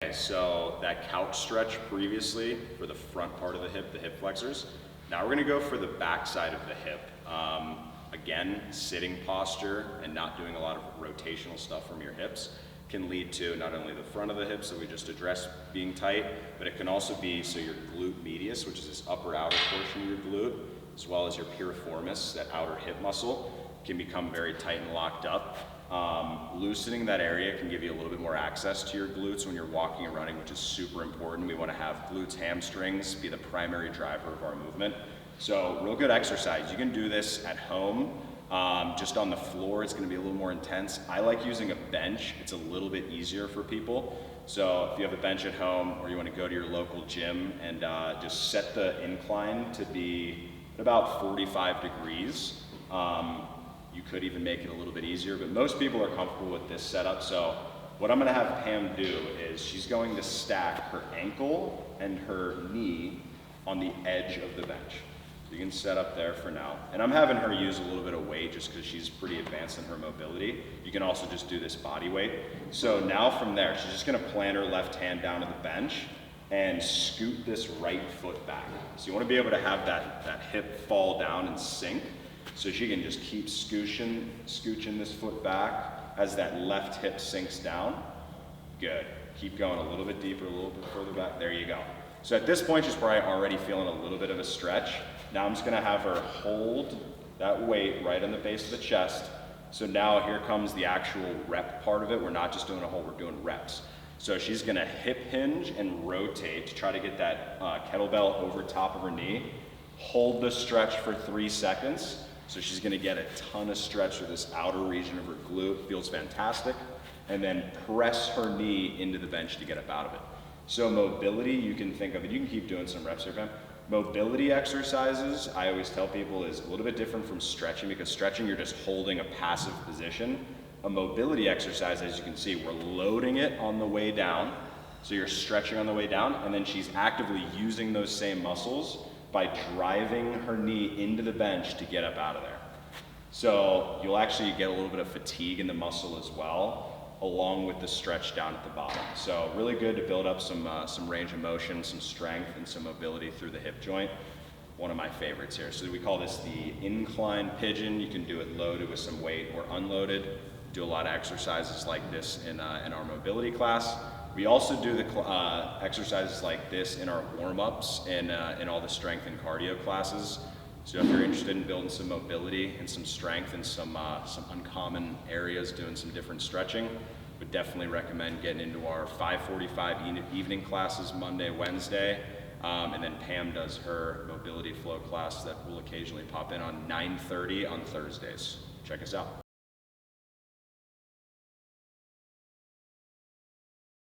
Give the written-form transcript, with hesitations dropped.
Okay, so that couch stretch previously for the front part of the hip flexors. Now we're gonna go for the back side of the hip. Again, sitting posture and not doing a lot of rotational stuff from your hips can lead to not only the front of the hips that we just addressed being tight, but it can also be so your glute medius, which is this upper outer portion of your glute, as well as your piriformis, that outer hip muscle, can become very tight and locked up. Loosening that area can give you a little bit more access to your glutes when you're walking and running, which is super important. We want to have glutes, hamstrings be the primary driver of our movement. So real good exercise. You can do this at home, just on the floor. It's going to be a little more intense. I like using a bench. It's a little bit easier for people. So if you have a bench at home or you want to go to your local gym and just set the incline to be about 45 degrees. You could even make it a little bit easier, but most people are comfortable with this setup. So what I'm gonna have Pam do is she's going to stack her ankle and her knee on the edge of the bench. So you can set up there for now. And I'm having her use a little bit of weight just because she's pretty advanced in her mobility. You can also just do this body weight. So now from there, she's just gonna plant her left hand down to the bench and scoot this right foot back. So you wanna be able to have that hip fall down and sink. So she can just keep scooching this foot back as that left hip sinks down. Good. Keep going a little bit deeper, a little bit further back. There you go. So at this point, she's probably already feeling a little bit of a stretch. Now I'm just gonna have her hold that weight right on the base of the chest. So now here comes the actual rep part of it. We're not just doing a hold, we're doing reps. So she's gonna hip hinge and rotate to try to get that kettlebell over top of her knee. Hold the stretch for 3 seconds. So she's gonna get a ton of stretch through this outer region of her glute, feels fantastic. And then press her knee into the bench to get up out of it. So mobility, you can think of it, you can keep doing some reps here, Pam. Mobility exercises, I always tell people, is a little bit different from stretching, because stretching, you're just holding a passive position. A mobility exercise, as you can see, we're loading it on the way down. So you're stretching on the way down, and then she's actively using those same muscles by driving her knee into the bench to get up out of there. So you'll actually get a little bit of fatigue in the muscle as well, along with the stretch down at the bottom. So really good to build up some range of motion, some strength, and some mobility through the hip joint. One of my favorites here. So we call this the Incline Pigeon. You can do it loaded with some weight or unloaded. Do a lot of exercises like this in our mobility class. We also do the exercises like this in our warm-ups and in all the strength and cardio classes. So if you're interested in building some mobility and some strength and some uncommon areas, doing some different stretching, would definitely recommend getting into our 5:45 evening classes Monday, Wednesday. And then Pam does her mobility flow class that will occasionally pop in on 9:30 on Thursdays. Check us out.